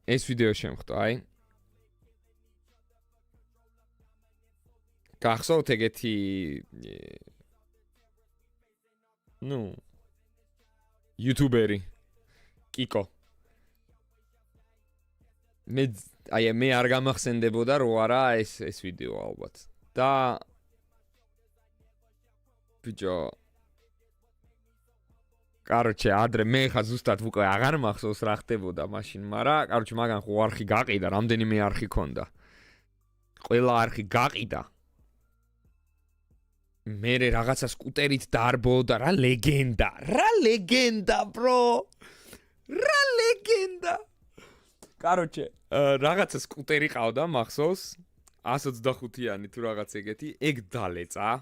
ეს ვიდეო შემხტო, აი. გახსოვთ ეგეთი YouTuberi კიკო. მე არ გამახსენდებოდა რო არა ეს ვიდეო ალბათ. და ბიჭო Короче, ადრე მე ხა ზუსტად უკვე აღარ მახსოვს რა ხდებოდა მაშინ, მაგრამ короче, მაგან ხო არხი გაყიდა, რამდენიმე არხი ქონდა. ყველა არხი გაყიდა. მე რაღაცა სკუტერით დარბოდა, რა ლეგენდა, bro. რა ლეგენდა. Короче, რაღაცა სკუტერი ყავდა, მახსოვს? 125-იანი თუ რაღაც ეგეთი, ეგ დალეწა.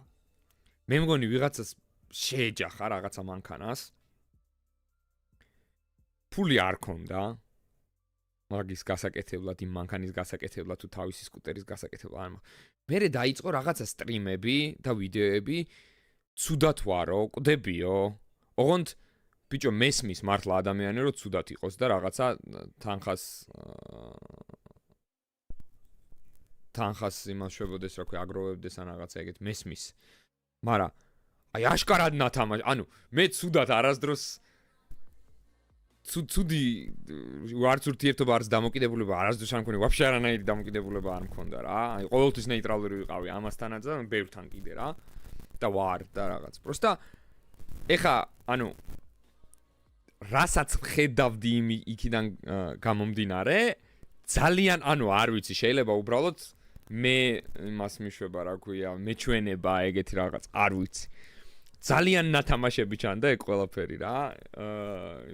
მე მგონი ვიღაცას შეეჯახა რაღაცა მანქანას. ფული არ ქონდა. მაგის გასაკეთებლად, იმ მანქანის გასაკეთებლად თუ თავისი სკუტერის გასაკეთებლად არ მაქვს. მერე დაიწყო რაღაცა სტრიმები და ვიდეოები. ცუდად ვარო, კვდებიო. ოღონდ ბიჭო მესმის მართლა ადამიანი რომ ცუდად იყოს და რაღაცა თანხას იმას შვებოდეს რა ქვია აგროვებდეს ან რაღაცა ეგეთ მესმის. მაგრამ აი აშკარად ნათამაშ, ანუ მე ცუდად არასდროს ცუდი ვარც ურთიერთობა არც დამოკიდებულება არასდროს არ მქონია, ვაფშე არანაირი დამოკიდებულება არ მქონდა რა. აი ყოველთვის ნეიტრალური ვიყავი ამასთანაც და ბევრთან კიდე რა. და ვარ და რაღაც. Просто ეხა ანუ რასაც ხედავდი იქიდან გამომდინარე, ძალიან ანუ არ ვიცი, შეიძლება უბრალოდ მე იმას მიშვება რა ქვია, მეჩვენება ეგეთი რაღაც, არ ვიცი. ძალიან ნათამაშები ჩანდა ეგ ყველაფერი რა.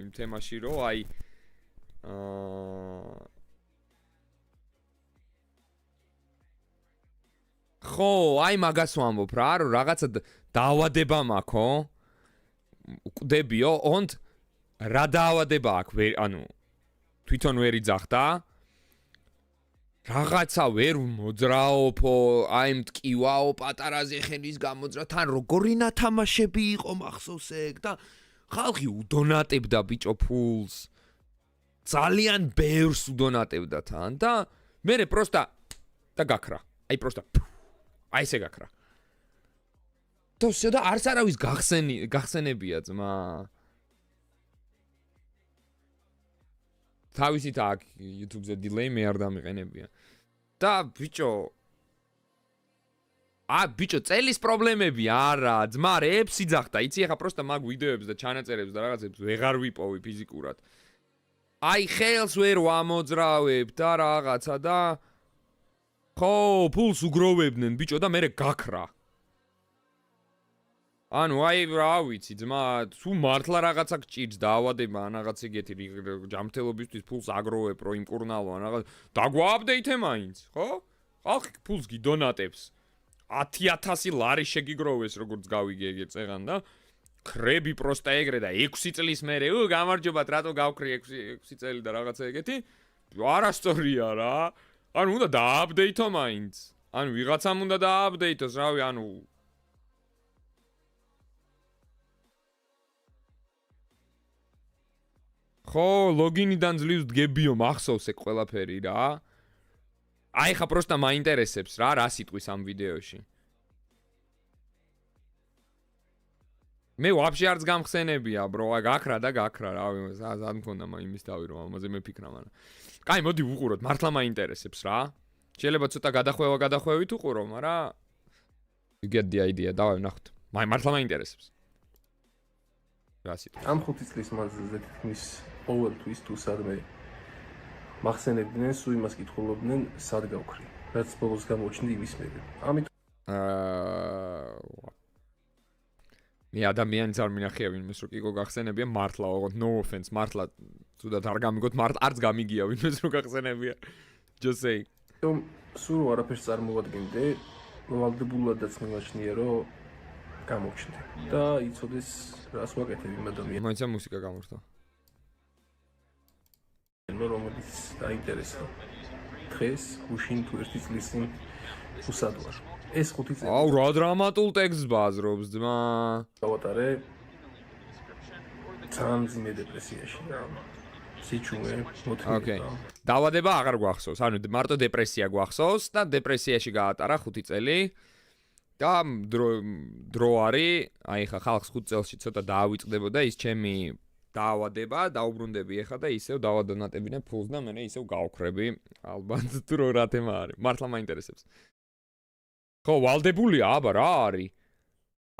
იმ თემაში რომ აი ხო, აი მაგას ვამბობ რა, რომ რაღაცა დაავადება მაქვს, კვდებიო, ოღონდ რა დაავადება აქვს, ანუ თვითონ ვერ იძახდა. რაღაცა ვერ მოძრაობო, აი მტკივაო, პატარაზე ხელის გამოძრა, თან როგორი ნათამაშები იყო მახსოვს ეგ და ხალხი უდონატებდა ბიჭო ფულს. ძალიან ბევრს უდონატებდა თან და მერე პროსტა და გაქრა. აი პროსტა აი ესე გაქრა. და არც არავის გახსენებია ძმა. თავისით აქ YouTube-ზე delay მე არ დამიყენებია. და ბიჭო ბიჭო წელის პრობლემები არა, ძმა რეებს იძახდა. იცი ახლა პროსტა მაგ ვიდეოებს და ჩანაწერებს და რაღაცებს ვეღარ ვიპოვი ფიზიკურად. აი ხელს ვერ ვამოძრავებ და რაღაცა და ხო, ფულს უგროვებდნენ ბიჭო და მერე გაქრა. ანუ აი რა ვიცი ძმა, თუ მართლა რაღაცა გჭირს დაავადება ან რაღაც ეგეთი ჯანმრთელობისთვის ფულს აგროვებ რო იმკურნალო ან რაღაც დაგვააპდეითე მაინც, ხო? ხალხი ფულს გიდონატებს. 10,000 ლარი შეგიგროვეს როგორც გავიგე ეგ წეღან და ხრები პროსტა ეგრე და 6 წლის მერე გამარჯობათ რატო გავქრი 6 წელი და რაღაცა ეგეთი არასწორია რა. ანუ უნდა დააპდეითო მაინც. ანუ ვიღაცამ უნდა დააპდეითოს, რავი, ანუ ხო, ლოგინიდან ძლივს დგებიო, მახსოვს ეგ ყველაფერი რა. აი ხა პროსტა მაინტერესებს რა სიტყვის ამ ვიდეოში. მე ვაფშე არც გამხსენებია, bro, აი გაქრა და გაქრა, რავი, ზად მქონდა იმის თავი რომ ამაზე მეფიქრა, მაგრამ. კაი, მოდი ვუყუროთ, მართლა მაინტერესებს რა. შეიძლება ცოტა გადახვევით უყურო, მაგრამ you get the idea, დავай ვნახოთ. მართლა მაინტერესებს. რა სიტყვა. ამ 5 წლის მანძილზე თითქმის ყოველთვის თუ სადმე მახსენებდნენ, სულ იმას კითხულობდნენ, სად გავქრი. რაც ბოლოს გამოჩნდა იმის მერე. ამით მე ადამიანს არ მინახია ვინმეს რომ კიკო გახსენებია მართლა, ოღონდ no offense, მართლა თუდად არ გამიგოთ, არც გამიგია ვინმეს რომ გახსენებია. Just say. სულ არაფერს წარმოვადგენდე, ვალდებულადაც მიმაჩნია რომ გამოჩნდა და იცოდეს რას ვაკეთებ იმ ადამიანს. მოიცა მუსიკა გამორთო. რომელიც დაინტერესდა. დღეს გუშინ თუ 1 წლის წინ უსად ვარ. ეს 5 წელი. აუ, რა დრამატულ ტექსტს ბაზრობს ძმა. გავატარე ძალიან ძიმე დეპრესიაში რა. სიჩუმე, მოთმინება. ოკეი. დაავადება აღარ გვახსოვს. ანუ მარტო დეპრესია გვახსოვს და დეპრესიაში გაატარა 5 წელი. და დრო არის, აი ხა ხალხს 5 წელში ცოტა დაავიწყდებოდა ის ჩემი დაავადება, დაუბრუნდები ეხა და ისევ დავადონატებინე ფულს და მე ისევ გავქრები. ალბათ თუ რა თემა არის. მართლა მაინტერესებს. ხო, ვალდებულია, აბა რა არის?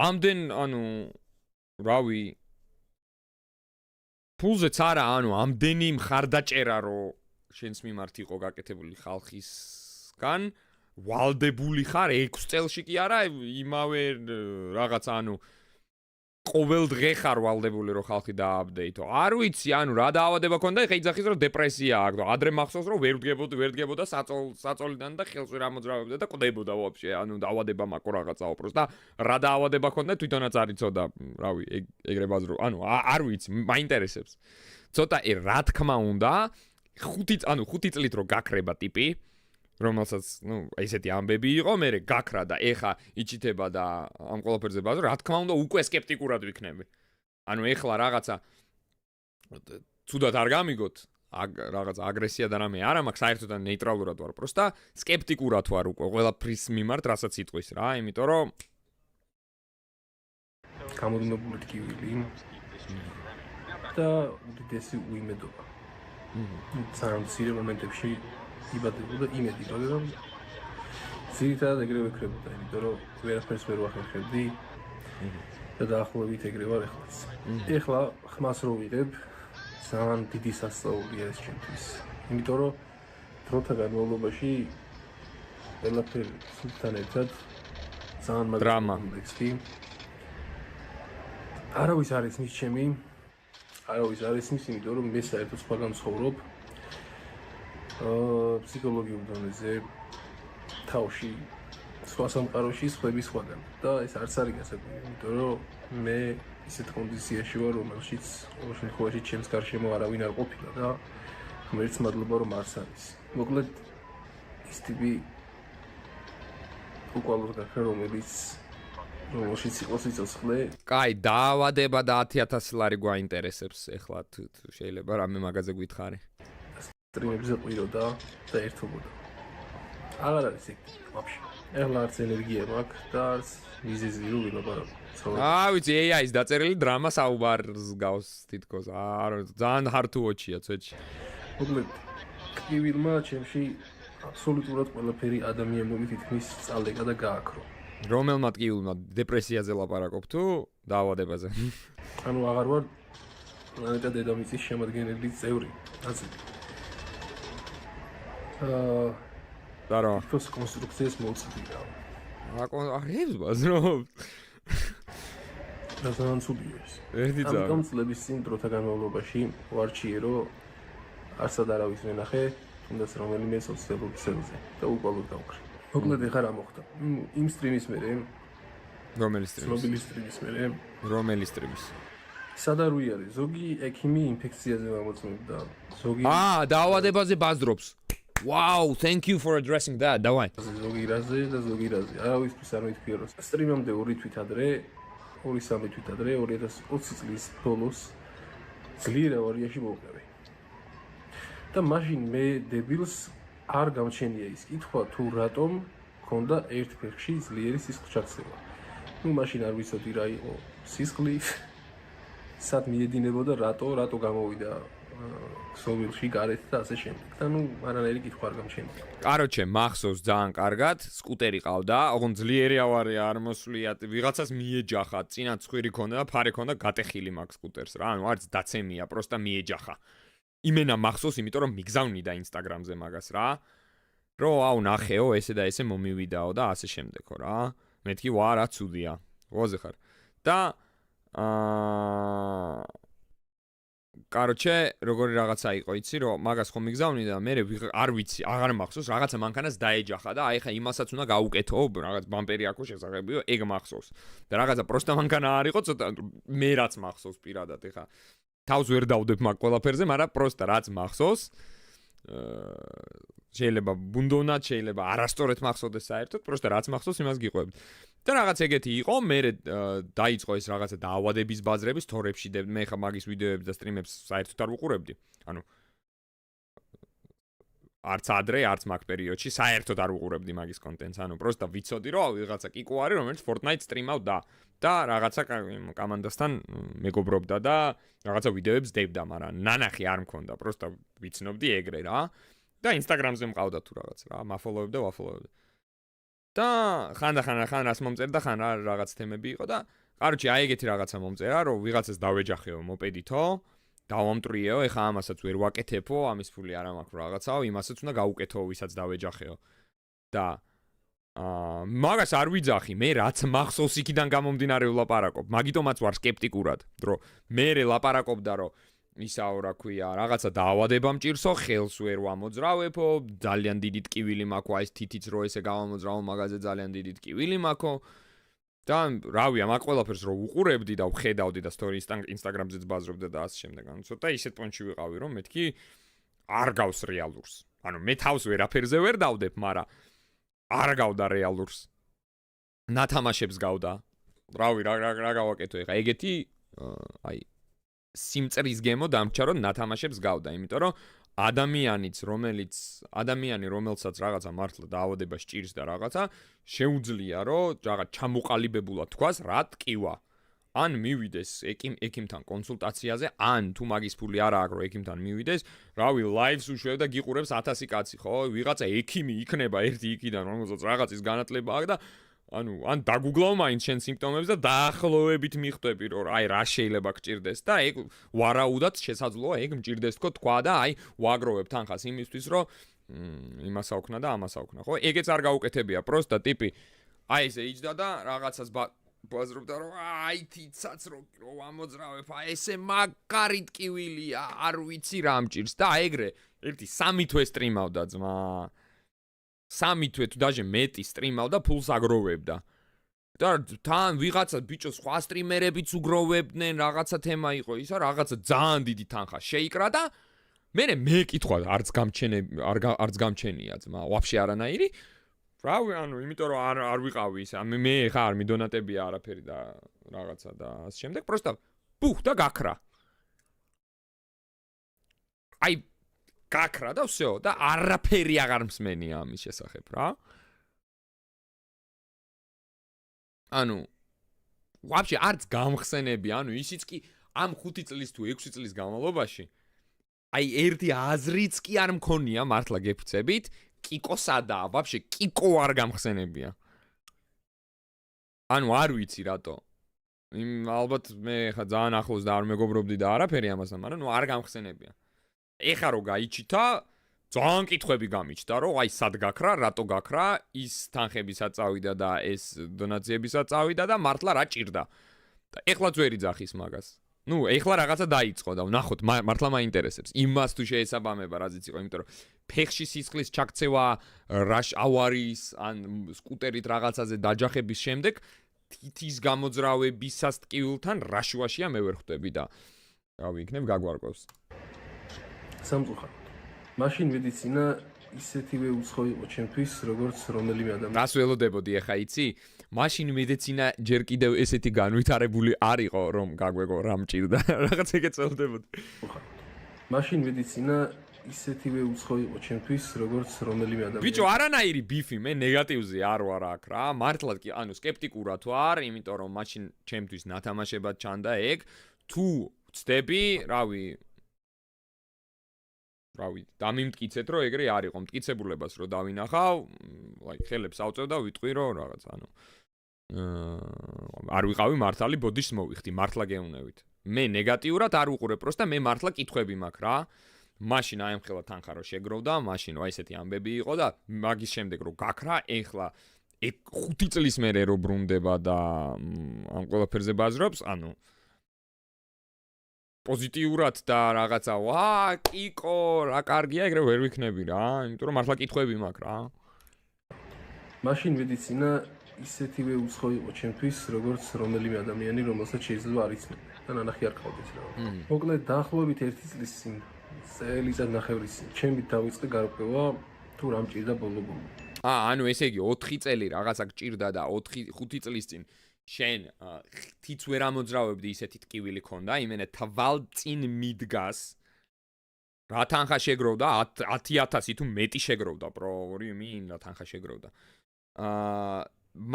ამდენ, ანუ რავი ფულზეც არა, ანუ ამდენი მხარდაჭერა რომ შენს მიმართ იყო გაკეთებული ხალხისგან, ვალდებული ხარ 6 წელში კი არა, იმავე რაღაც, ანუ ყოველ დღე ხარ ვალდებული რომ ხალხი დააბდეითო. არ ვიცი, ანუ რა დაავადება ქონდა, ეხა იძახის რომ დეპრესია აქვს. ადრე მახსოვს რომ ვერ დგებოდა საწოლიდან და ხელს ვერ ამოძრავებდა და კვდებოდა ვაფშე, ანუ დაავადება მაკო რაღაცაო პროსტა რა დაავადება ქონდა თვითონაც არ იცოდა, რავი, ეგრე ბაზრო. ანუ არ ვიცი, მაინტერესებს. ცოტა რა თქმა უნდა, 5 წლით რო გაქრება ტიპი რომელსაც, ესეთი ამბები იყო, მე გაქრა და ეხა იჩითება და ამ ყველაფერზე ბაზრო, რა თქმა უნდა, უკვე სკეპტიკურად ვიქნები. ანუ ეხლა რაღაცა ცუდად არ გამიგოთ, რაღაცა აგრესია და რამე არა მაქვს, საერთოდ ნეიტრალურად ვარ, პროსტა სკეპტიკურად ვარ უკვე ყველაფრის მიმართ, რასაც იტყვის რა, იმიტომ რომ გამოდნებული ტკივილი და უდიდესი უიმედობა. ძალიან მცირე მომენტებში იბადებოდა იმედი, მაგრამ ძირითადად ეგრე ვექრებოდა, იმიტომ რომ ვერაფერს ვერ ვახერხებდი და დაახლოებით ეგრე ვარ ეხლაც. ეხლა ხმას რო ვიღებ, ძალიან დიდი სასწაულია ეს ჩემთვის. იმიტომ რომ დროთა განმავლობაში ყველაფერი სულთან ერთად ძალიან მაგარი. არავის არ ისმის ჩემი, არავის არ ისმის, იმიტომ რომ მე საერთოდ სხვაგან ცხოვრობ. ფსიქოლოგიურ დონეზე თავში სხვა სამყაროში სხვები სხვაგან და ეს არც არის გასაგები, იმიტომ რომ მე ისეთ კონდიციაში ვარ, რომელშიც ყოველ შემთხვევაში ჩემს გარშემო არავინ არ ყოფილა და ღმერთს მადლობა რომ არც არის. მოკლედ ის ტიპი უკვალოდ გაქრა, რომელშიც იყო სიცოცხლე. კაი, დაავადება და 10,000 ლარი გვაინტერესებს ეხლა თუ შეიძლება რამე მაგაზე გითხარი. სტრიმებზე ყვიროდა და ერთობოდა. აღარ არის ეგ ვაფშე. ეხლა არც ენერგია მაქვს და არც მიზეზი რომ ვილაპარაკო. ვიცი, AI-ის დაწერილი დრამა საუბარს გავს თითქოს. ძალიან hard to watch-ია ცოტა. მოკლედ, ტკივილმა ჩემში აბსოლუტურად ყველაფერი ადამიანური თითქმის წალეკა და გააქრო. რომელმა ტკივილმა დეპრესიაზე ლაპარაკობ თუ დაავადებაზე? ანუ აღარ ვარ პლანეტა დედამიწის შემადგენელი წევრი. აზრი. და რა? ეს კონსტრუქციას მოუწოდია. აღებს ბაზრობ. და ძალიან ცუდია ეს. ერთი ძაღლი. ამიტომ წლების წინ დროთა განმავლობაში ვარჩიე, რომ არსად არავის ვენახე, თუნდაც რომელიმე სოციალურ ქსელზე და უკვალოდ გავკრე. მოკლედ ეხლა რა მოხდა? იმ სტრიმის მერე, რომელი სტრიმის? ცნობილი სტრიმის მერე, რომელი სტრიმის? სადარვი არის, ზოგი ექიმი ინფექციაზე მომწმებდა, ზოგი დაავადებაზე ბაზრობს. Wow, thank you for addressing that. Давай. ზოგი რაზე და ზოგი რაზე. არავისთვის არ მითქვია, რომ სტრიმამდე 2 თვით ადრე, 2-3 თვით ადრე 2020 წლის ბოლოს ძლიერ ავარიაში მოვყევი. და მაშინ მე დებილს არ გამჩენია ის კითხვა, თუ რატომ მქონდა ერთ ფეხში ძლიერი სისხლის ჩაქცევა. მაშინ არ ვიცოდი რა იყო სისხლი, სად მიედინებოდა, რატო გამოვიდა ქსოვილში გარეთ და ასე შემდეგ. და არანაირი კითხვა არ გამჩენია. კაროჩე, მახსოვს ძალიან კარგად, სკუტერი ყავდა, ოღონდ ძლიერი ავარია არ მოსვლია, ვიღაცას მიეჯახა, წინათ ცხვირი ქონდა და ფარი ქონდა, გატეხილი მაგ სკუტერს რა, ანუ არც დაცემია, პროსტა მიეჯახა. იმენა მახსოვს, იმიტომ რომ მიგზავნიდა Instagram-ზე მაგას რა. რო ნახეო, ესე და ესე მომივიდაო და ასე შემდეგო რა. მეთქი ვა რა ცუდია. ღოზე ხარ. და კაროჩე, როგორი რაღაცა იყო, იცი, რომ მაგას ხომ მიგზავნი და მე არ ვიცი, აღარ მახსოვს, რაღაცა მანქანას დაეჯახა და აი ხა იმასაც უნდა გაუკეთო, რაღაც ბამპერი აქვს შესაძლებელია, ეგ მახსოვს. და რაღაცა პროსტა მანქანა არ იყო, ცოტა მე რაც მახსოვს პირადად, ეხა თავს ვერ დავდებ მაგ ყველაფერზე, მაგრამ პროსტა რაც მახსოვს, შეიძლება ბუნდოვნად, შეიძლება არასწორად მახსოვდეს საერთოდ, просто რაც მახსოვს იმას გიყვებთ. და რაღაც ეგეთი იყო, მე დაიწყო ეს რაღაცა დაავადების ბაზრების თორებში და მე ხა მაგის ვიდეოებს და სტრიმებს საერთოდ არ ვუყურებდი. ანუ არც ადრე, არც მაგ პერიოდში საერთოდ არ ვუყურებდი მაგის კონტენტს. ანუ просто ვიცოდი, რომ ვიღაცა კიკო არის, რომელიც Fortnite სტრიმავდა და რაღაცა კომანდასთან მეგობრობდა და რაღაცა ვიდეოებს დებდა, მაგრამ ნანახი არ მქონდა, просто ვიცნობდი ეგრე რა. და Instagram-ზე მყავდა თუ რაღაც რა, მაფოლოვებდა, ვაფოლოვებდა. და ხან რას მომწერდა, ხან რაღაც თემები იყო და კაროჩი აი ეგეთი რაღაცა მომწერა, რომ ვიღაცას დავეჯახეო მოპედითო, დავამტრიეო, ეხა ამასაც ვერ ვაკეთებო, ამის ფული არ მაქვს რაღაცაო, იმასაც უნდა გავუკეთო, ვისაც დავეჯახეო. და მაგას არ ვიძახი, მე რაც მახსოვს იქიდან გამომდინარე ვლაპარაკობ, მაგიტომაც ვარ სკეპტიკურად, რომ მე ლაპარაკობდა, რომ ისაო რა ქვია, რაღაცა დაავადება მჭირსო, ხელს ვერ ვამოძრავებო, ძალიან დიდი ტკივილი მაქვს, აი ეს თითიც რო ესე გავამოძრავო მაგაზე ძალიან დიდი ტკივილი მაქვს. და რავია, მაგ ყველაფერს რო უყურებდი და ვხედავდი და story Instagram-ზეც ბაზრობდა და ასე შემდეგ. ანუ ცოტა ისეთ პონჩი ვიყავი, რომ მეთქი არ გავს რეალურს. ანუ მე თავს ვერაფერზე ვერ დავდებ, მაგრამ არ გავდა რეალურს. ნათამაშებს გავდა. რავი, რა გავაკეთო ეხა? ეგეთი აი სიმწრის გემო დამრჩა, რომ ნათამაშებს გავდა, იმიტომ რომ ადამიანი რომელსაც რაღაცა მართლა დაავადება სჭირს და რაღაცა შეუძლია რომ რაღაც ჩამოყალიბებულად თქვას რა ტკივა. ან მივიდეს ექიმთან კონსულტაციაზე, ან თუ მაგის ფული არ აქვს რომ ექიმთან მივიდეს, რავი, live-ს უშვებ და გიყურებს 1000 კაცი, ხო? ვიღაცა ექიმი იქნება ერთი იქიდან, რომელსაც რაღაცის განათლება აქვს და ანუ ან დაგუგლავ მაინც შენ სიმპტომებს და დაახლოებით მიხვდები რომ აი რა შეიძლება გჭირდეს და ეგ ვარაუდად შესაძლოა ეგ მჭირდეს თქო თქვა და აი ვაგროვებ თანხას იმისთვის რომ იმას აუქნა და ამას აუქნა ხო ეგეც არ გაუკეთებია პროსტა ტიპი აი ესე იჯდა და რაღაცას ბაზრობდა რომ აი თიცაც რო ამოძრავებ აი ესე მაგარი ტკივილია არ ვიცი რა მჭირს და ეგრე ერთი 3 თვე სტრიმავდა ძმა 3 თვე თუ დაჟე მეტი სტრიმავდა ფულს აგროვებდა და თან ვიღაცა ბიჭო სხვა სტრიმერებიც უგროვებდნენ რაღაცა თემა იყო ისა რაღაცა ძალიან დიდი თანხა შეიკრა და მე მეკითხვა არც გამჩენია ძმა ვაფშე არანაირი რავი ანუ იმიტომ რომ არ ვიყავი ისა მე ხა არ მიდონატებია არაფერი და რაღაცა და ასე შემდეგ პროსტა პუხ და გაქრა აი გაქრა და всё და არაფერი აღარ მსმენია ამის შესახებ რა ანუ ვაფშე არც გამხსენები ანუ ისიც კი ამ 5 წლის თუ 6 წლის განმავლობაში აი ერთი აზრიც კი არ მქონია მართლა გეფცებით კიკოსადა ვაფშე კიკო არ გამხსენებია ანუ არ ვიცი რატო ალბათ მე ხა ძალიან ახლოს და არ მეგობრობდი და არაფერი ამასთან მაგრამ ნუ არ გამხსენებია ეხა რო გაიჩითა ძალიან კითხვები გამიჩნდა რომ აი სად გაქრა რატო გაქრა ის თანხებისაც წავიდა და ეს დონაციებისაც წავიდა და მართლა რა ჭირდა და ეხლა ძვერი ძახის მაგას ნუ ეხლა რაღაცა დაიწყო და ვნახოთ მართლა მაინტერესებს იმას თუ შეესაბამება რაზეც იყო იმიტომ რომ ფეხში სისხლის ჩაქცევა რაშ ავარის ან სკუტერით რაღაცაზე დაჯახების შემდეგ თითის გამოძრავებისას ტკივილთან რა შუაშია მე ვერ ხვდები და რავი იქნებ გაგვარკვევს სამწუხაროდ მაშინ მედიცინა ისეთივე უცხო იყო ჩემთვის როგორც რომელიმე ადამიანი რას ველოდებოდი ახლა იცი მაშინ მედიცინა ჯერ კიდევ ესეთი განვითარებული არ იყო რომ გაგვეგო რა მჭირდა რაღაც ეგეც ველოდებოდი მაშინ მედიცინა ისეთივე უცხო იყო ჩემთვის როგორც რომელიმე ადამიანი ბიჭო არანაირი ბიფი მე ნეგატივზე არ ვარ აქ რა მართლად კი ანუ სკეპტიკურად ვარ იმიტომ რომ მაშინ ჩემთვის ნათამაშებად ჩანდა ეგ თუ ვწდები რავი დამიმტკიცეთ რომ ეგრე არ იყო მტკიცებულებას რომ დავინახავ აი ხელებს ავწევ და ვიტყვი რომ რაღაც ანუ არ ვიყავი მართალი ბოდიშს მოვიხდი მართლა გეუნევით მე ნეგატიურად არ ვუყურებ პროსტა მე მართლა კითხვები მაქვს რა მაშინ აი ამხელა თანხა რომ შეგროვდა მაშინ აი ესეთი ამბები იყო და მაგის შემდეგ რომ გაქრა ეხლა 5 წლის მერე რო ბრუნდება და ამ ყველაფერზე ბაზრობს ანუ პოზიტიურად და რაღაცა ვა კიკო რა კარგია ეგრე ვერ ვიქნები რა იმიტომ რომ მართლა კითხვები მაქვს რა მაშინ მედიცინა ისეთივე უცხო იყო ჩემთვის როგორც რომელიმე ადამიანი რომელსაც შეიძლება არ იცნობ და ნანახი არ ყავდეს რა მოკლედ დაახლოებით 1 წლის წინ წელიწად ნახევრის წინ ჩემით დავიწყე გარკვევა თუ რა მჭირდა ბოლო-ბოლო. ანუ ესე იგი 4 წელი რაღაცა გჭირდა და 5 წლის წინ შენ თიც ვერ ამოძრავებდი ისეთი ტკივილი ქონდა, იმენე თვალწინ მიდგას რა თანხა შეგროვდა 10000 თუ მეტი შეგროვდა პროური მინ რა თანხა შეგროვდა.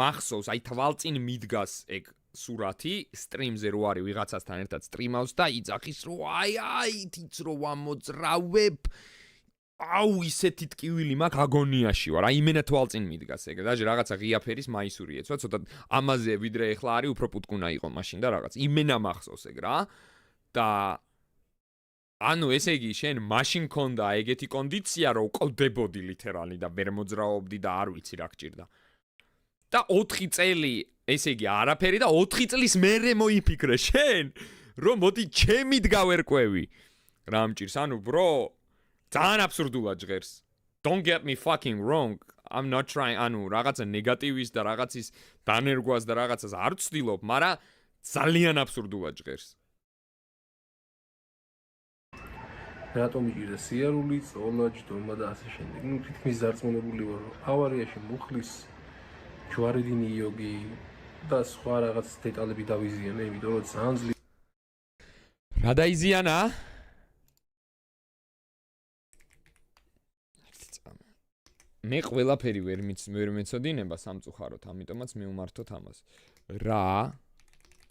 მახსოვს აი თვალწინ მიდგას ეგ სურათი სტრიმზე რო არის ვიღაცასთან ერთად სტრიმავს და იძახის რომ აი თიც რო ამოძრავებ აუ ისეთი ტკივილი მაქვს აგონიაში ვარ აი იმენა თვალწინ მიდგას ეგ დაჟე რაღაცა ღია ფერის მაისური ეცვა ცოტა ამაზე ვიდრე ეხლა არის უფრო პუტკუნა იყო მაშინ და რაღაც იმენა მახსოვს ეგ რა და ანუ ესე იგი შენ მაშინ ქონდა ეგეთი კონდიცია რომ ყავდებოდი ლიტერალი და ვერ მოძრაობდი და არ ვიცი რა გჭირდა და 4 წელი ესე იგი არაფერი და 4 წლის მერე მოიფიქრე შენ რომ მოდი ჩემით გავერკვევი რა მჭირს ანუ bro ძალიან აბსურდულად ჟღერს don't get me fucking wrong I'm not trying ანუ რაღაცა ნეგატივის და რაღაცის დანერგვას და რაღაცას არ ვცდილობ მაგრამ ძალიან აბსურდულად ჟღერს რატომ იგირდა სიარული, წოლა, ჯდომა და ასე შემდეგ. ნუ თითქმის დარწმუნებული ვარ, რომ ავარიაში მუხლის ჯვარედინი იოგი და სხვა რაღაც დეტალები დავიზიანე, იმიტომ რომ ძალიან ძლიერია. რა დაიზიანა? მე ყველაფერი ვერ მეცოდინება სამწუხაროდ, ამიტომაც მივმართოთ ამას. რა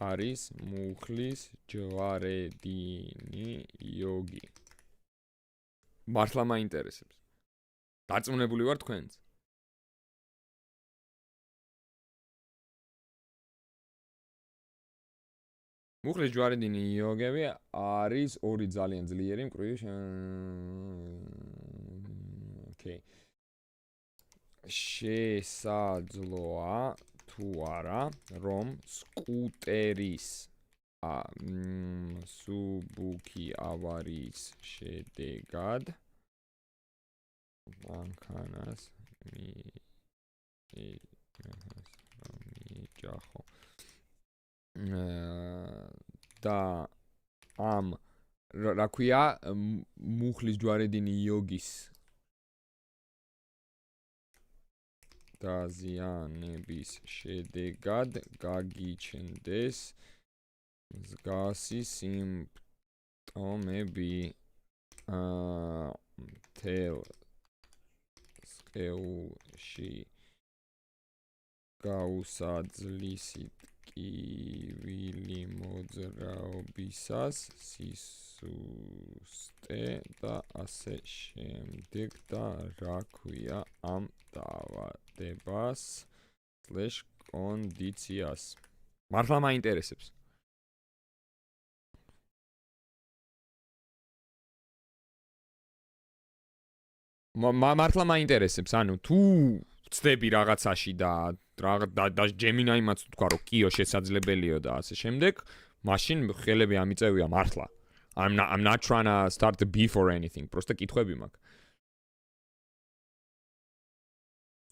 არის მუხლის ჯვარედინი იოგი? მართლა მაინტერესებს. დარწმუნებული ვარ თქვენც? მუხლის ჯვარედინი იოგები არის ორი ძალიან ძლიერი მკვრივი ოკეი. შესაძლოა თუ არა რომ სკუტერის სუბუქი ავარიის შედეგად მანქანას მიჯახო და ამ რა ქვია მუხლის ჯვარედინი იოგის დაზიანების შედეგად გაგიჩნდეს მსგავსი სიმპტომები მთელ სხეულში გაუსაძლისი ტკივილი მოძრაობისას სისუსტე და ასე შემდეგ და რა ქვია ამ დაავადებას /კონდიციას მართლა მაინტერესებს მართლა მაინტერესებს ანუ თუ ვწდები რაღაცაში და ჯემინაიმაც თქვა რომ კიო შესაძლებელიო და ასე შემდეგ მაშინ ხელები ამიწევია მართლა I'm not trying to start the beef or anything просто კითხვები მაქვს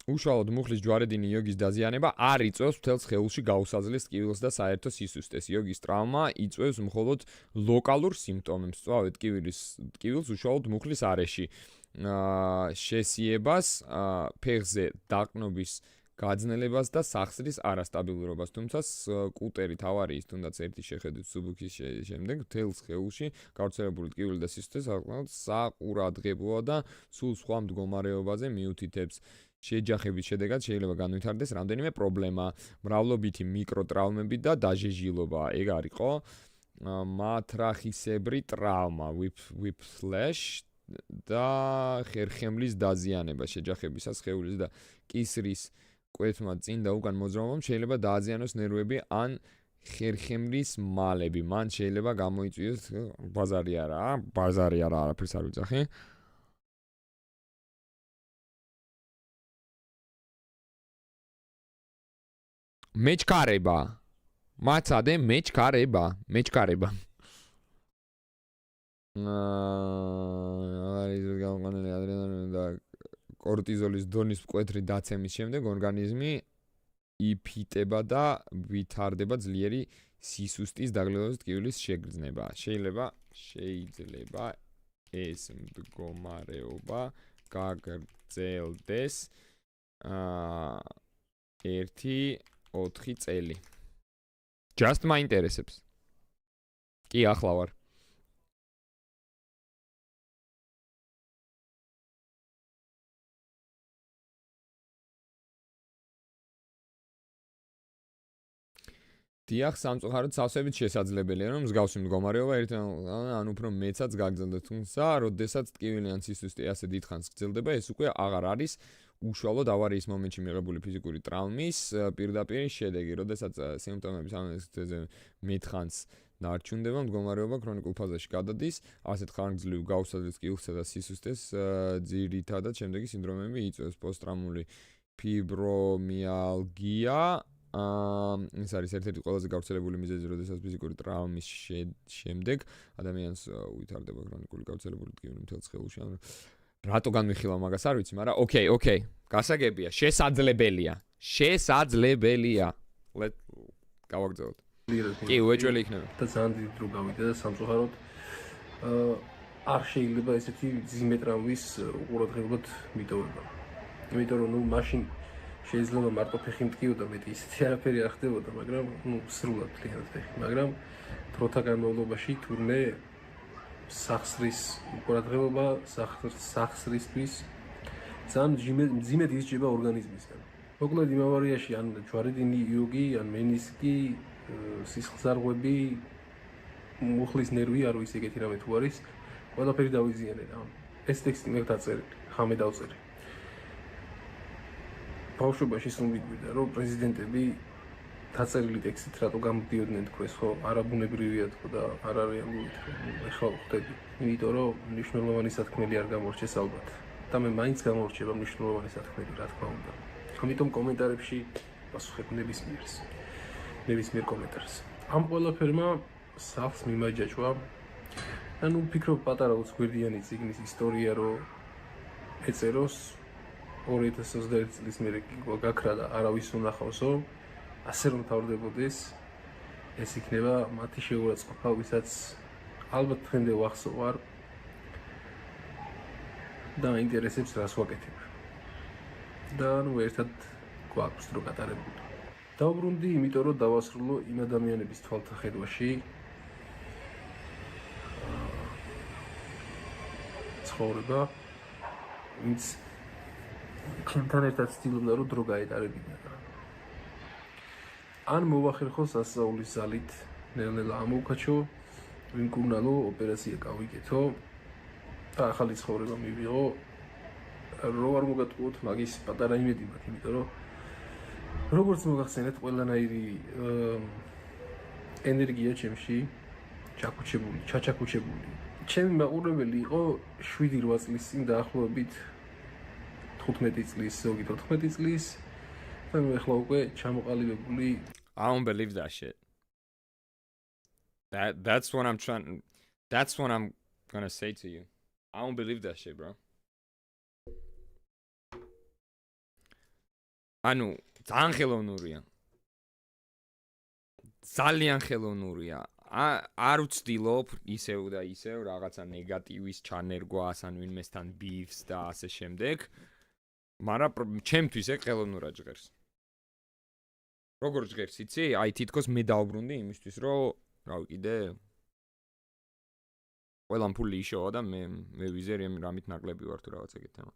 უშუალოდ მუხლის ჯვარედინი იოგის დაზიანება არ იწვევს მთელ სხეულში გაუსაძლეს ტკივილს და საერთო სისუსტეს. იოგის ტრავმა იწვევს მხოლოდ ლოკალურ სიმპტომებს. სწავედ ტკივილს უშუალოდ მუხლის არეში. შესიებას, ფეხზე დაყნობის გაძნელებას და სახსრის არასტაბილურობას. თუმცა სკუტერით ავარიის თუნდაც ერთი შეხედვით სუბუქის შემდეგ მთელ სხეულში გავრცელებული ტკივილი და სისუსტე საყურადღებოა და სულ სხვა მდგომარეობაზე მიუთითებს. შეჯახების შედეგად შეიძლება განვითარდეს რამდენიმე პრობლემა, მრავლობითი მიკროტრაუმები და დაჟეჟილობა. ეგ არისო მათრახისებრი ტრავმა, whiplash და ხერხემლის დაზიანება შეჯახებისას სხეულის და კისრის კვეთმა წინ და უკან მოძრაობამ შეიძლება დააზიანოს ნერვები ან ხერხემლის მალები. მან შეიძლება გამოიწვიოს ბაზარი არა, არაფერს არ ვიძახი. მეჩქარება მაცადე მეჩქარება არის გამოგონილი ადრენალინი და კორტიზოლის დონის მკვეთრი დაცემის შემდეგ ორგანიზმი იფიტება და ვითარდება ძლიერი სისუსტის დაგლევის ტკივილის შეგრძნება. შეიძლება ეს მდგომარეობა გაგრძელდეს გაგრძელდეს 1-4 წელი. Just მაინტერესებს. კი, ახლა ვარ. დიახ, სამწუხაროდ სავსებით შესაძლებელია, რომ მსგავსი მდგომარეობა ან უფრო მეცაც გაგრძელდეს, თუმცა, როდესაც ტკივილი ან სისუსტე ასე დიდხანს გრძელდება, ეს უკვე აღარ არის უშუალოდ ავარიის მომენტში მიღებული ფიზიკური ტრაუმის პირდაპირ შედეგი, როდესაც სიმპტომების ამასთეზე მეტხანს ნარჩუნდება, მდგომარეობა ქრონიკულ ფაზაში გადადის, ასეთ ხანგრძლივ გაუსაძლებელს ტკივილსა და სისუსტეს ძირითადად შემდეგი სინდრომები იწვევს: პოსტტრაუმული ფიბრომიალგია, ეს არის ერთ-ერთი ყველაზე გავრცელებული მიზეზი, როდესაც ფიზიკური ტრაუმის შემდეგ ადამიანს უვითარდება ქრონიკული გავრცელებული ტკივილი მთელ სხეულში. რატო განვიხილავ მაგას არ ვიცი, მაგრამ ოკეი, გასაგებია, შესაძლებელია. გავაგრძელოთ. კი, უეჭველი იქნება. და ძალიან დიდი დრო გავიდა და სამწუხაროდ არ შეიძლება ესეთი ძიმე ტრაუმის ყურადღებად მიტოვება. იმიტომ რომ მაშინ შეიძლება მარტო ფეხი მტკიოდა, მეტი ისეთი არაფერი არ ხდებოდა, მაგრამ სრულად მთლიანად ფეხი, მაგრამ დროთა განმავლობაში თურმე სახსრის ყურადღება სახსრისთვის ძალიან მძიმედ ისჯება ორგანიზმისგან. მოკლედ იმ ავარიაში ან ჯვარიდინი იოგი, ან მენისკი, სისხლძარღვები, მუხლის ნერვი, არ ვიცი ეგეთი რამე თუ არის, ყველაფერი დავიზიანე რა. ეს ტექსტი მე დაწერილი, ხამე დავწერე. ბავშვობაში სულ რომ პრეზიდენტები დაწერილი ტექსტით რატო გამოდიოდნენ თქოს, ხო, არაბუნებრივია თქო და არ არიან გულით. ეხლა ხვდები, იმიტომ რომ მნიშვნელოვანი სათქმელი არ გამორჩეს ალბათ. და მე მაინც გამორჩება მნიშვნელოვანი სათქმელი, რა თქმა უნდა. ამიტომ კომენტარებში პასუხებ ნებისმიერ კომენტარს. ამ ყველაფერმა სახლს მიმაჯაჭვა. ანუ ვფიქრობ პატარა 20 გვერდიანი წიგნის ისტორია რო ეწეროს 2021 წლის მერე გაქრა და არავის უნახავსო, ასე რომ თავდებოდეს, ეს იქნება მათი შეურაცხყოფა, ვისაც ალბათ დღემდე ვახსოვარ და ინტერესებს რას ვაკეთებ. და ნუ ერთად გვაქვს დრო გატარებული. დავბრუნდი, იმიტომ რომ დავასრულო იმ ადამიანების თვალთახედვაში ცხოვრება, ვინც ჩემთან ერთად ცდილობდა რომ დრო გაეტარებინა. ან მოვახერხო სასწაულის ზალით, ნელ-ნელა ამოვკაჩო, ვიმკურნალო, ოპერაცია გავიკეთო და ახალი ცხოვრება მივიღო. რო არ მოგატყუოთ, მაგის პატარა იმედი მაქვს, იმიტომ რომ როგორც მოგახსენეთ, ყველანაირი ენერგია ჩემში ჩაჩაკუჩებული. ჩემი მაყურებელი იყო 7-8 წლის წინ დაახლოებით 15 წლის, ზოგი 14 წლის. და მე ახლა უკვე ჩამოყალიბებული. I don't believe that shit. That's what I'm gonna say to you. I don't believe that shit, bro. ანუ ძალიან ხელოვნურია. ძალიან ხელოვნურია. არ ვცდილობ ისევ და ისევ რაღაცა ნეგატივის ჩანერგვას, ან ვინმესთან ბიფს და ასე შემდეგ. მაგრამ ჩემთვის ეგ ხელოვნურად ჟღერს. როგორ ჟღერს, იცი? აი თითქოს მე დავბრუნდი იმისთვის, რომ რა ვიყიდე? ყველამ ფული იშოვა და მე ვიზერი რამით ნაკლები ვარ თუ რაღაც ეგეთ თემა.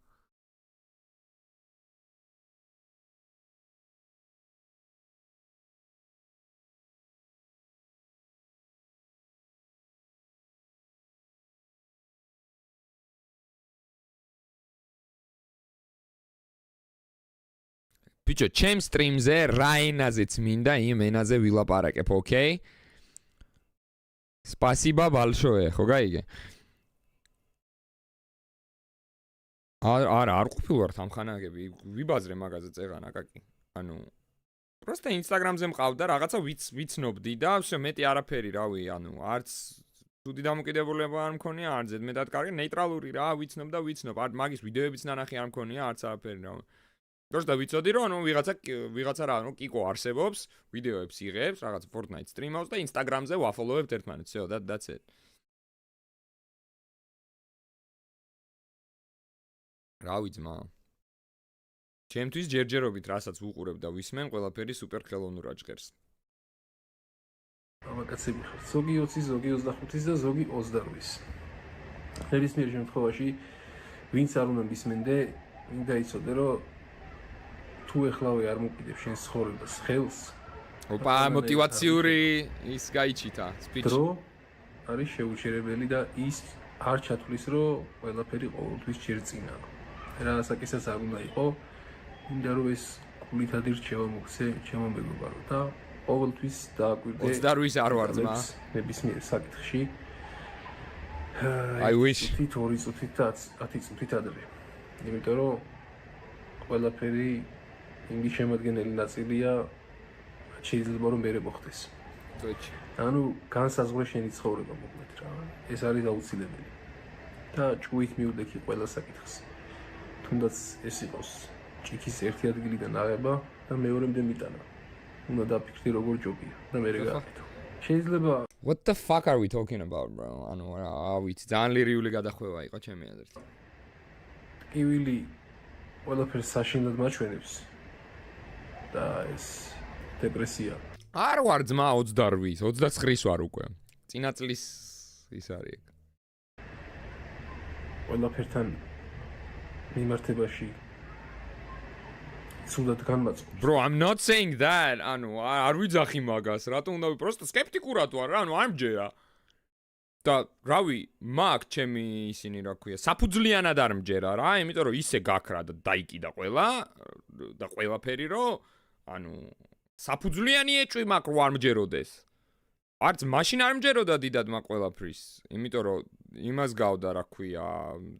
Picho, chem streamze rainazets minda im enaze vilaparakev, okay? Spasiba balshoe, ხო გაიგე? არ ყოფილვართ ამ ხანაგები, ვიბაზრე მაგაზე წერან აკაკი. ანუ просто Instagram-ზე მყავდა რაღაცა ვიცნობდი და всё მეტი არაფერი, რავი, ანუ არც თუდი დამოკიდებულება არ მქონია, არც ზედმეტად კარგი, ნეიტრალური რა, ვიცნობ და ვიცნობ. არ მაგის ვიდეოებიც ნანახი არ მქონია, არც არაფერი, რავი. просто ვიცოდი რომ ანუ ვიღაცა რა, ანუ კიკო არსებობს, ვიდეოებს იღებს, რაღაც Fortnite stream-ავს და Instagram-ზე ვაფოლოვებთ ერთმანეთს, всё, that's it. რავი ძმა. ჩემთვის ჯერჯერობით რასაც ვუყურებ და ვისმენ, ყველაფერი სუპერ ხელოვნურად ჟღერს. ამაკაცები ხარ. ზოგი 20, ზოგი 25 და ზოგი 28. ნებისმიერ შემთხვევაში ვინც არ უნდა მისმენდე, მინდა იცოდე, რომ თუ ეხლავე არ მოკიდებ შენს ცხოვრებას ხელს, ოპა, мотиваციური ის გაიჩიტა, სპიჩი. დრო არის შეუჩერებელი და ის არ ჩათვლის, რომ ყველაფერი ყოველთვის ჯერ წინაა. რასაკისაც არ უნდა იყო, მინდა რომ ეს გულითადი რჩევა მოგცე ჩემო მეგობარო და ყოველთვის დააკვირდე 28 არ ვარ ძმა. ნებისმიერ საკითხში. I wish. 2 წუთით და 10 წუთით ადრე. იმიტომ რომ ყველაფერი იმის შემადგენელი ნაწილია შეიძლება რომ მერე მოხდეს. ტოჩი. ანუ განსაზღვრე შენი ცხოვრება მოკლედ რა. ეს არის აუცილებელი. და ჭუით მიუდექი ყველა საკითხს. თუნდაც ეს იყოს ჭიქის ერთი ადგილიდან აღება და მეორემდე მიტანა. უნდა დაფიქრდი როგორ ჯობია და მერე გააკეთო. შეიძლება What the fuck are we talking about, bro? ანუ ავით ძალიან ლირიული გადახვევა იყო ჩემი აზრით. ტკივილი ყველაფერს საშინლად მაჩვენებს და ეს დეპრესია. არ ვარ ძმა 28, 29 ვარ უკვე. წინა წლის ის არის. ყველაფერთან მიმართებაში სულად განმაწყობს. Bro, I'm not saying that. ანუ არ ვიძახი მაგას, რატომ უნდა პროსტო სკეპტიკურად ვარ რა, ანუ არ მჯერა. და რავი, მაგ ჩემი ისინი რა ქვია, საფუძლიანად არ მჯერა რა, იმიტომ რომ ისე გაქრა და დაიკიდა ყველა და ყველაფერი რომ ანუ საფუძვლიანი ეჭვი მაგ რო არ მჯეროდეს. არც მაშინ არ მჯეროდა დიდად მაგ ყველაფრის, იმიტომ რომ იმას გავდა რა ქვია,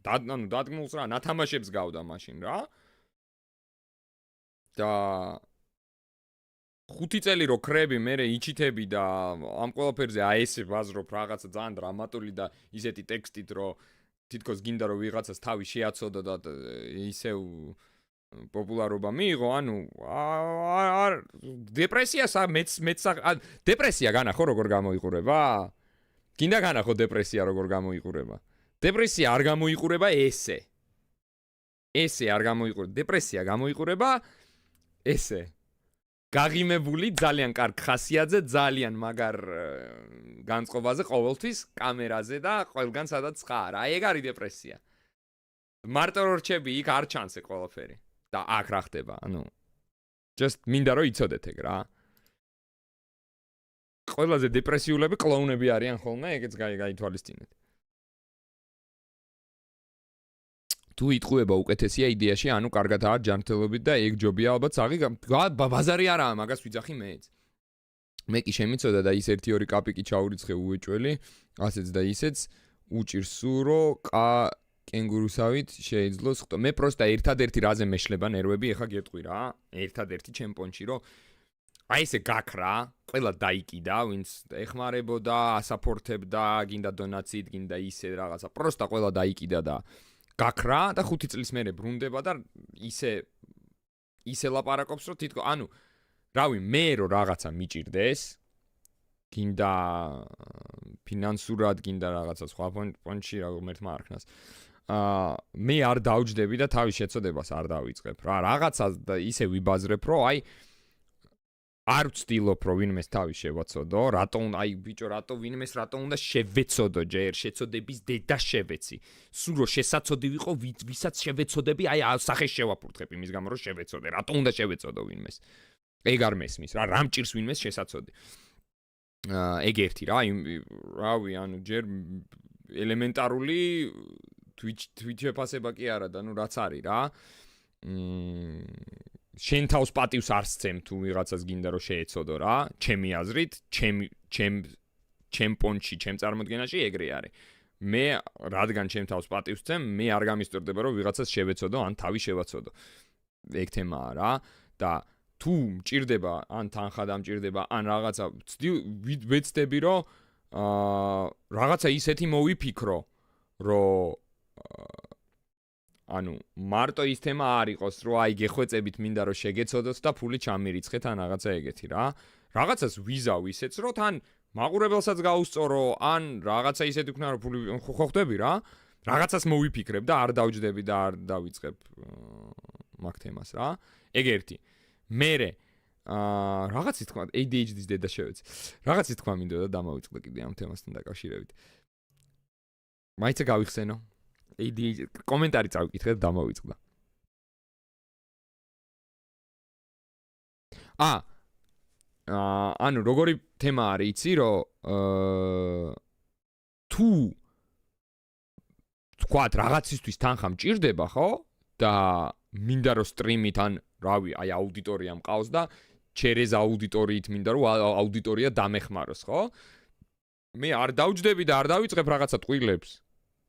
ანუ დადგმულს რა, ნათამაშებს გავდა მაშინ რა. და 5 წელი რო ხრები, მე იჩითები და ამ ყველაფერზე აესე ვაზრობ რაღაცა ძალიან დრამატული და ისეთი ტექსტით, რომ თითქოს გინდა რომ ვიღაცას თავი შეაცოდო და ისევ პოპულარობა მიიღო, ანუ დეპრესიას დეპრესია განახო როგორ გამოიყურება? გინდა განახო დეპრესია როგორ გამოიყურება? დეპრესია არ გამოიყურება ესე. ესე არ გამოიყურება, დეპრესია გამოიყურება ესე. გაღიმებული ძალიან კარგ ხასიათზე, ძალიან მაგარ განწყობაზე ყოველთვის კამერაზე და ყველგან სადაც ხარ. აი ეგ არის დეპრესია. მარტო რო რჩები, იქ არ ჩანს ეგ ყველაფერი. და აქ რა ხდება, ანუ just მინდა რომ იცოდეთ ეგ რა. ყველაზე დეპრესიულები კლოუნები არიან ხოლმე, ეგეც გაითვალისწინეთ. თუ იტყუება უკეთესია იდეაში, ანუ კარგადაა ჯანმრთელობით და ეგ ჯობია ალბათ საღი ბაზარი არაა, მაგას ვიძახი მეც. მე კი შემიცოდა და ის 1-2 კაპიკი ჩაურიცხე უეჭველი, ასეც და ისეც უჭირს სურო, კენგურუსავით შეეძლო სხტო. მე პროსტა ერთადერთი რაზე მეშლება ნერვები, ეხა გეტყვი რა, ერთადერთი ჩემპონში, რომ აი ესე გაქრა, ყველა დაიკიდა, ვინც ეხმარებოდა, ასაპორტებდა, გინდა დონაციით, გინდა ისე რაღაცა, პროსტა ყველა დაიკიდა და გაქრა და 5 წლის მერე ბრუნდება და ისე ლაპარაკობს, რომ თითქოს, ანუ რავი, მე რო რაღაცა მიჭირდეს, გინდა ფინანსურად, გინდა რაღაცა სხვა პონჩი რომელთმა არქნას. მე არ დავჯდები და თავის შეცოდებას არ დავიწყებ. რა, რაღაცა და ისე ვიბაზრებ, რომ აი არ ვცდილობ, რომ ვინმეს თავი შევაცოდო, რატომ აი ბიჭო, ვინმეს რატომ უნდა შევეცოდო ჯერ, შეცოდების დედა შევეცი. სულ რო შესაძოდი ვიყო, ვისაც შევეცოდები, აი სახეს შევაფურთხებ იმის გამო, რომ შევეცოდე. რატომ უნდა შევეცოდო ვინმეს? ეგ არ მესმის, რა მჭირს ვინმეს შესაძოდი. ეგ ერთი რა, რავი, ანუ ჯერ ელემენტარული თვითშეფასება კი არა და ნუ რაც არის რა. შენ თავს პატივს არ სცემ თუ ვიღაცას გინდა რომ შეეცოდო რა, ჩემი აზრით, ჩემ პონჩი, ჩემ წარმოდგენაში ეგრე არის. მე რადგან ჩემ თავს პატივს სცემ, მე არ გამისტორდება რომ ვიღაცას შევეცოდო, ან თავი შევაცოდო. ეგ თემაა რა და თუ მჭირდება, ან თანხა დამჭირდება, ან რაღაცა ვეცდები რომ რაღაცა ისეთი მოვიფიქრო, რომ ანუ მარტო ის თემა არ იყოს, რომ აი გეხვეწებით მინდა რომ შეგეცოდოთ და ფული ჩამირიცხეთ ან რაღაცა ეგეთი რა. რაღაცას ვიზავ ისეც, რომ თან მაყურებელსაც გაუსწორო, ან რაღაცა ისეთი ვქნა, რომ ფული ხო ხვდები რა. რაღაცას მოვიფიქრებ და არ დავჯდები და არ დავიწყებ მაგ თემას რა. ეგ ერთი. მერე რაღაცის თქვა ADHD-ის დედა შევეცი. რაღაცის თქვა მინდოდა დამავიწყდა კიდე ამ თემასთან დაკავშირებით. მაიცა გავიხსენო. ADHD კომენტარი წავიკითხე და დამავიწყდა. ანუ როგორი თემა არის, იცი, რომ თუ თქვა რაღაცისთვის თანხა მჭირდება, ხო? და მინდა რომ სტრიმით ან რავი, აი აუდიტორია მყავს და ჩერეზ აუდიტორიით მინდა რომ აუდიტორია დამეხმაროს, ხო? მე არ დავჯდები და არ დავიწყებ რაღაცა ტყილებს.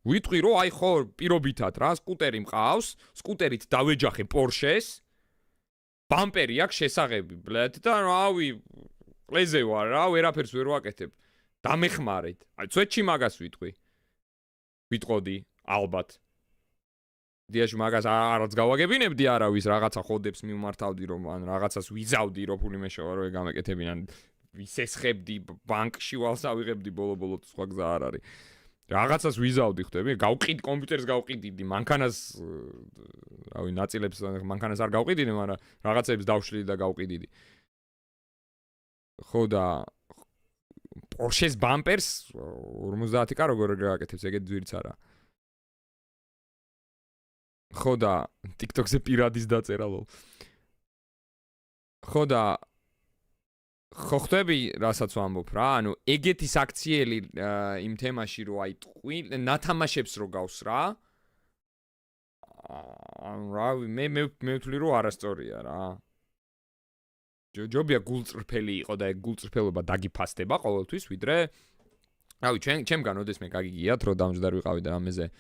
ვიტყვი რომ აი ხო პირობითად რა, სკუტერი მყავს, სკუტერით დავეჯახე Porsche-ს. ბამპერი აქვს შესაღები, ბლედ და რავი, ყლეზე ვარ რა, ვერაფერს ვერ ვაკეთებ. დამეხმარეთ. აი წვეთში მაგას ვიტყვი. ვიტყოდი, ალბათ. დიაში მაგას არც გავაგებინებდი არავის რაღაცა ხოდებს მიმართავდი რომ ან რაღაცას ვიზავდი რომ ფული მეშოვა რომ ეგამეკეთებინან ვისესხებდი ბანკში ვალს ავიღებდი ბოლო-ბოლო სხვა გზა არ არის. რაღაცას ვიზავდი ხვდები, გავყიდი კომპიუტერს გავყიდიდი, მანქანას რავი, ნაწილებს მანქანას არ გავყიდიდი, მაგრამ რაღაცებს დავშლიდი და გავყიდიდი. ხო და Porsche-ს ბამპერს 50-ი კა როგორ გააკეთებს, ეგეთ ძვირიც არა. ხო და TikTok-ზე პირადის დაწერა ლოლ. ხო და ხო ხვდები, რასაც ვამბობ რა, ანუ ეგეთი საქციელი იმ თემაში რო აი ტყვი, ნათამაშებს რო გავს რა. რავი, მე ვთვლი რომ არასწორია რა. ჯობია გულწრფელი იყო და ეგ გულწრფელობა დაგიფასდება ყოველთვის, ვიდრე რავი, ჩემგან ოდესმე გაგიგიათ, რომ დამჯდარ ვიყავი და რამეზე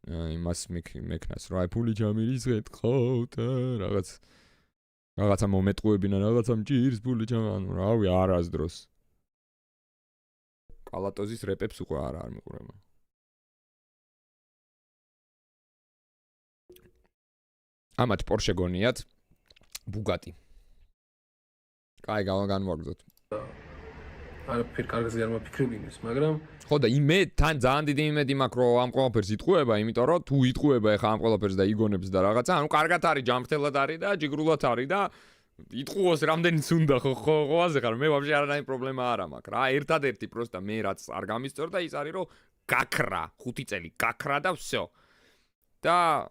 იმას მექნას, რა ფული ჩამირისხეთ ხო და რაღაცა მომეტყუებინა, რაღაცა მჭირს ფული ჩამან, რავი, არასდროს. კალატოზის რეპებს უკვე არ მიყურება. ამათ Porsche გონიათ Bugatti. კაი, განვაგრძოთ. არაფერ კარგზე არ მაფიქრებინეს, მაგრამ ხო და მე თან ძალიან დიდი იმედი მაქვს, რომ ამ ყველაფერს იტყუება, იმიტომ რომ თუ იტყუება ეხა ამ ყველაფერს და იგონებს და რაღაცა, ანუ კარგად არის, ჯანმრთელად არის და ჯიგრულად არის და იტყუოს რამდენიც უნდა ხო აზე ხარ, მე ვაფშე არანაირი პრობლემა არ მაქვს რა. ერთადერთი პროსტა მე რაც არ გამისწორდა ის არის, რომ გაქრა, 5 წელი გაქრა და всё. და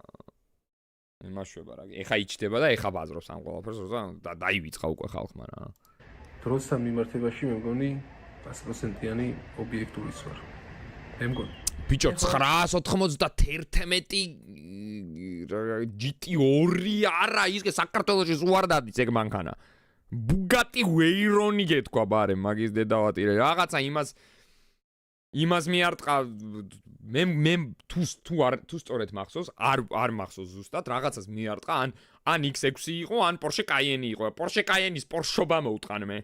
იმაშვება რა. ეხა იჩდება და ეხა ბაზრობს ამ ყველაფერს, და დაივიწყა უკვე ხალხმა რა. დროსთან მიმართებაში მე მგონი 100%-იანი ობიექტურიც ვარ. მე მგონი. ბიჭო 991 GT2 არა, ისე საქართველოში უარ დადის ეგ მანქანა. Bugatti Veyron გეთქვა ბარე, მაგის დედავატირე. რაღაცა იმას მიარტყა მე თუ სწორედ მახსოვს, არ მახსოვს ზუსტად, რაღაცას მიარტყა, ან X6 იყო, ან Porsche Cayenne იყო. Porsche Cayenne-ის Porsche-ობა მოუტყან მე.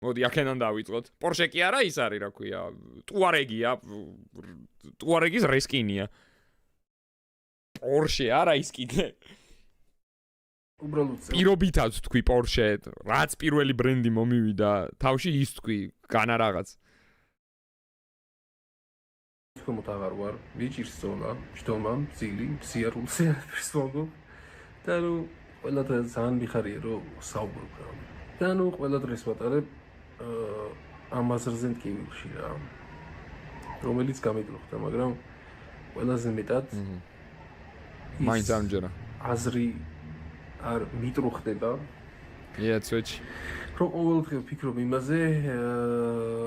მოდი აქედან დავიწყოთ. Porsche კი არა, ის არის, რა ქვია, Touareg-ია. Touareg-ის რესკინია. Porsche არა ის კიდე. უბრალოდ პირობითად თქვი Porsche, რაც პირველი ბრენდი მომივიდა, თავში ის თქვი, განა რაღაც. თქო აღარ ვარ, ვიჭირს ზონა, ჯდომა, ძილი, სიარულზე ვსვამობ. და ნუ ყველა ძალიან მიხარია რომ საუბრობ რა. და ნუ ყველა დღეს ვატარებ ამაზრზე მტკივილში რა. რომელიც გამიგლოხდა, მაგრამ ყველაზე მეტად მაინც ამჯერა. აზრი არ მიტრუხდება. Switch. რომ ყოველდღე ვფიქრობ იმაზე,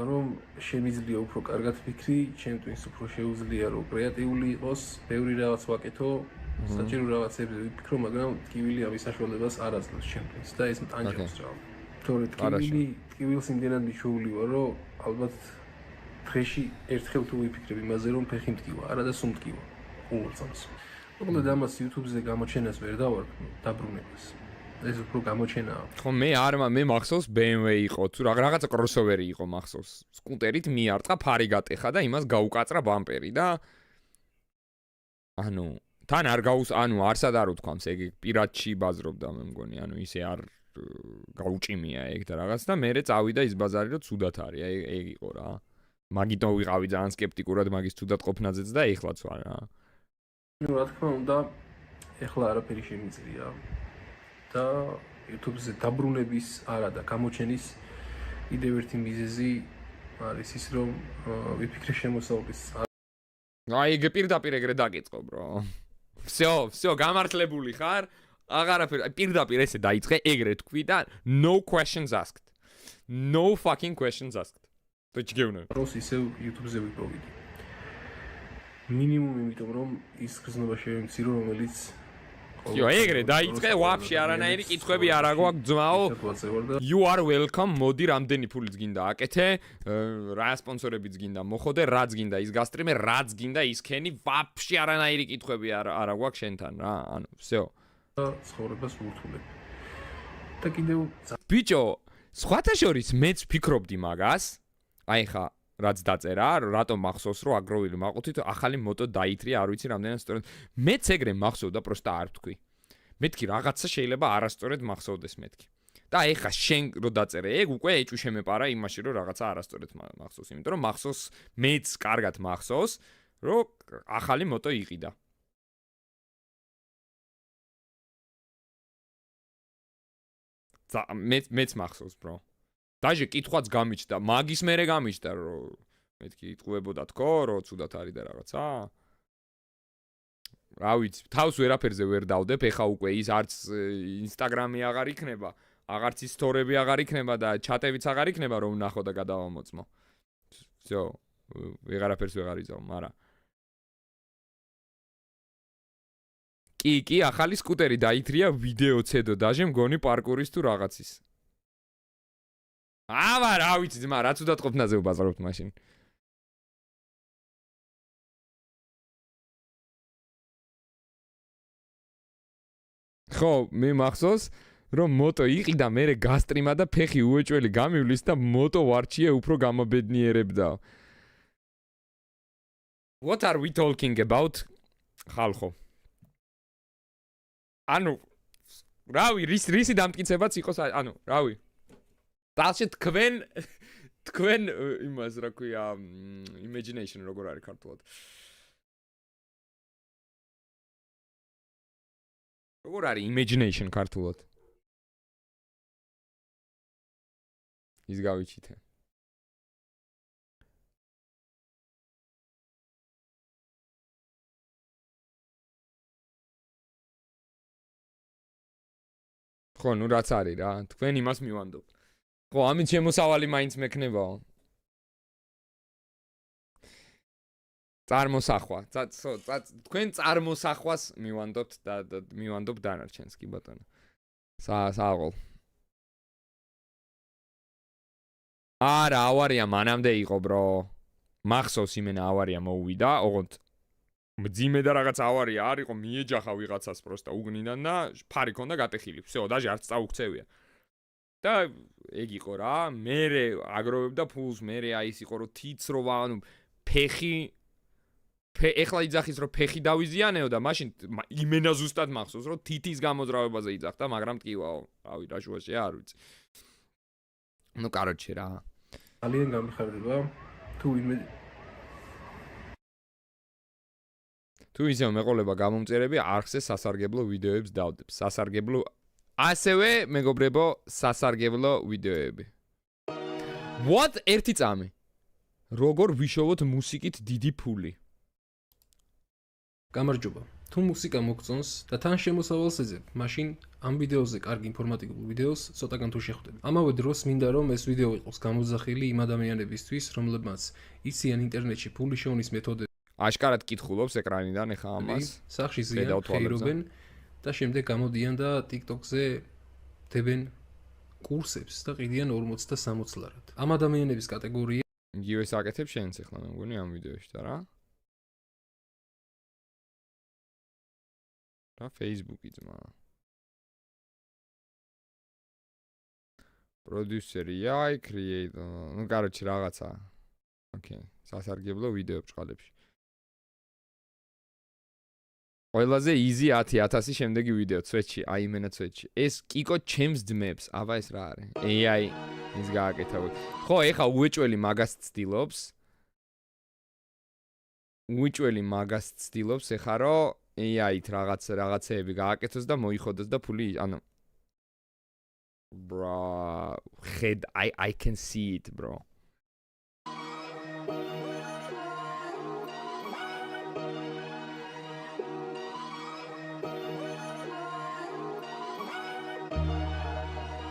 რომ შემიძლია უფრო კარგად ვფიქრი, ჩემთვის უფრო შეუძლია რომ კრეატიული იყოს, ბევრი რაღაც ვაკეთო, საჭირო რაღაცებზე ვფიქრო, მაგრამ ტკივილი ამის საშუალებას არ აძლევს ჩემთვის და ეს მტანჯობს რა. თორე ტკივილს იმდენად მიჩვეული ვარ, რომ ალბათ დღეში ერთხელ თუ ვიფიქრებ იმაზე, რომ ფეხი მტკივა, არა და სულ მტკივა. უორწამს. მოკლედ ამას YouTube-ზე გამოჩენას ვერ დავარ დაბრუნებას. ეს უფრო გამოჩენაა. ხო მე მახსოვს BMW იყო, თუ რაღაცა crossover-ი იყო მახსოვს. სკუტერით მიარტყა, ფარი გატეხა და იმას გაუკაწრა ბამპერი და ანუ თან არ არსად არ უთქვამს, ეგ პირადში ბაზრობდა მე მგონი, ანუ ისე არ გაუჭიმია ეგ და რაღაც და მე წავიდა ის ბაზარი რომ ცუდად არის, ეგ იყო რა. მაგითო ვიყავი ძალიან სკეპტიკურად მაგის ცუდად ყოფნაძეც და ეხლაც ვარ რა. ნუ რა თქმა უნდა, ეხლა არაფერი შემიძლია. და YouTube-ზე დაბრუნების არა და გამოჩენის კიდევ ერთი მიზეზი არის ის, რომ ვიფიქრე შემოსავლის. აი, ეგ პირდაპირ ეგრე დაგიწყო, bro. всё, გამართლებული ხარ? აღარაფერი, პირდაპირ ესე დაიწყე, ეგრე თქვი და no questions asked. No fucking questions asked. დაჩგეუნე. დროს ისევ YouTube-ზე ვიპოვიდი. მინიმუმ იმიტომ, რომ ის გზნობა შევიმცირო, რომელიც იო, ეგრე დაიწყე, ვაფშე არანაირი კითხვები არ აგვაქვს, ძმაო. You are welcome. მოდი, რამდენი ფულიც გინდა აკეთე, რა სპონსორებიც გინდა მოხოდე, რაც გინდა ის გასტრიმე, რაც გინდა ისქენი, ვაფშე არანაირი კითხვები არ აგვაქვს შენთან რა. ანუ, всё. ცხოვრებას ვურთულებ. და კიდევ ბიჭო, სხვათა შორის მეც ვფიქრობდი მაგას. აი ხა, რაც დაწერა, რატომ მახსოვს, რომ აგროვილი მაყუთით ახალი მოტო დაითრია, არ ვიცი რამდენად სწორად. მეც ეგრე მახსოვდა, პროსტა არ თქვი. მეთქი რაღაცა შეიძლება არასწორად მახსოვდეს მეთქი. და აი ხა შენ რო დაწერე, ეგ უკვე ეჭუ შემეპარა იმაში, რომ რაღაცა არასწორად მახსოვს, იმიტომ რომ მახსოვს, მეც კარგად მახსოვს, რომ ახალი მოტო იყიდა. მეც მახსოვს, bro. დაჟე კითხვაც გამიჩნდა, მაგის მერე გამიჩნდა, რომ მეთქი იტყუებოდა თქო, რომ ცუდად არის და რაღაცა. რა ვიცი, თავს ვერაფერზე ვერ დავდებ, ეხა უკვე ის არც Instagram-ი აღარ იქნება, აღარც ის სტორები აღარ იქნება და ჩატებიც აღარ იქნება, რომ ვნახო და გადავამოწმო. всё, ვეღარაფერს ვეღარ იზავ, მაგრამ კი, ახალი სკუტერი დაითრია ვიდეო ცედო დაჟე მგონი პარკურის თუ რაღაცის. აბა რა ვიცი ძმა, რაც უდად ყოფნაზე ვბაზარობთ მაშინ. ხო, მე მახსოვს, რომ მოტო იყიდა, მერე გასტრიმა და ფეხი უეჭველი გამივლის და მოტო ვარჩიე უფრო გამაბედნიერებდა. What are we talking about? ხალხო. ანუ რავი, რისი დამტკიცებაც იყოს, ანუ რავი. Dalше თქვენ იმას რა ქვია, imagination როგორ არის ქართულად. როგორ არის imagination ქართულად? ის გავიჩითე. ხო, ნუ რაც არის რა, თქვენ იმას მივანდობთ. ხო, ამით შემოსავალი მაინც მექნებაო. წარმოსახვა. თქვენ წარმოსახვას მივანდობთ და მივანდობ დანარჩენს, კი ბატონო. სააღოლ. არა, ავარია მანამდე იყო, bro. მახსოვს იმენა ავარია მოუვიდა, ოღონდ მძიმე და რაღაც ავარია არ იყო, მიეჯახა ვიღაცას პროსტა უგნიდან და ფარი ქონდა გატეხილი. всё, დაჟე არც წაუქცევია. და ეგ იყო რა, მერე აგროვებდა ფულს, მერე აი ის იყო რომ თიც რო ანუ ფეხი ეხლა იძახის რომ ფეხი დავიზიანეო და მაშინ იმენა ზუსტად მახსოვს რომ თითის გამოძრავებაზე იძახდა, მაგრამ ტკივაო, რავი რა შუაშია არ ვიცი. ну короче რა. ძალიან გამიხარდება თუ ისევ მეყოლება გამომწერები არხზე სასარგებლო ვიდეოებს დავდებ. სასარგებლო ასევე მეგობრებო სასარგებლო ვიდეოები. What ერთი წამი. როგორ ვიშოვოთ მუსიკით დიდი ფული? გამარჯობა. თუ მუსიკა მოგწონს და თან შემოსავალს ეძებ, მაშინ ამ ვიდეოზე კარგი ინფორმატიკულ ვიდეოს ცოტაგან თუ შეხვდები. ამავე დროს მინდა რომ ეს ვიდეო იყოს გამოძახილი იმ ადამიანებისთვის, რომლებმაც იციან ინტერნეტში ფული შოვნის მეთოდები. აშკარად კითხულობს ეკრანიდან ეხა ამას. სახში ზიან ხეირობენ და შემდეგ გამოდიან და TikTok-ზე დებენ კურსებს და ყიდიან 40 და 60 ლარად. ამ ადამიანების კატეგორია იგივეს აკეთებ შენც ეხლა მე მგონი ამ ვიდეოში და რა? რა Facebook-ი ძმა. პროდიუსერი, აი, creator. ну короче რაღაცა. ოკეი, სასარგებლო ვიდეო ბჭყალებში. ყველაზე easy 10,000 შემდეგი ვიდეო Twitch-ში, აი იმენა Twitch-ში. ეს კიკო ჩემს ძმებს, აბა ეს რა არის? AI ის გააკეთა. ხო, ეხა უეჭველი მაგას ცდილობს. უეჭველი მაგას ცდილობს, ეხა რომ AI-ით რაღაცეები გააკეთოს და მოიხოდოს და ფული, ანუ bro head I can see it bro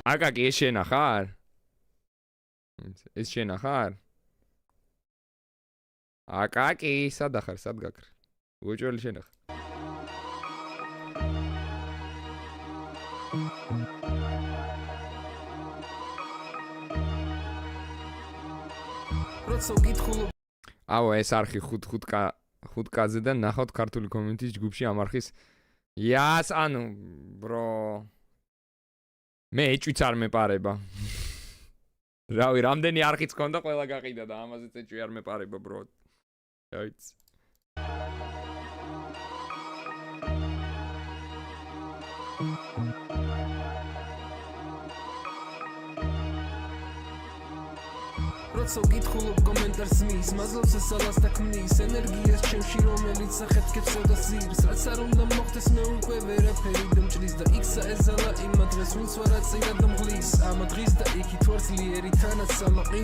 აკაკი ეს შენ ახარ? ეს შენ ახარ? აკაკი სად ახარ? სად გაქრ? უეჭველი შენ ახარ? როცა გითხულობ აუ ეს არხი 5 კაზე და ნახავთ ქართული კომენტის ჯგუფში ამ არხის იას ანუ bro მე ეჭვიც არ მეპარება. რავი, რამდენი არხიც ქონდა, ყველა გაყიდა და ამაზეც ეჭვი არ მეპარება, bro. რაიც. როცა გითხულობ კომენტარს მის, მაზლობს ესალას და ქმნის ენერგიას ჩემში, რომელიც სახეთქებს და ზირს, რაც არ უნდა მოხდეს მე უკვე ვერაფერი დამჭრის და იქსა ეზალა იმ დღეს, ვინც ვარა წინათ მომღლის, ამ დღის და იქით ვარ ძლიერი თანაც სამაყი.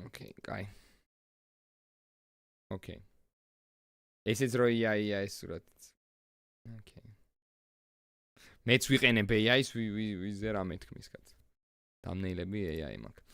Okay, guy. Okay. ესეც რო IA ეს სურათიც. Okay. მეც ვიყენებ AI-ს ვიზე რა მეთქმის კაც. დამნეილები AI მაქვს.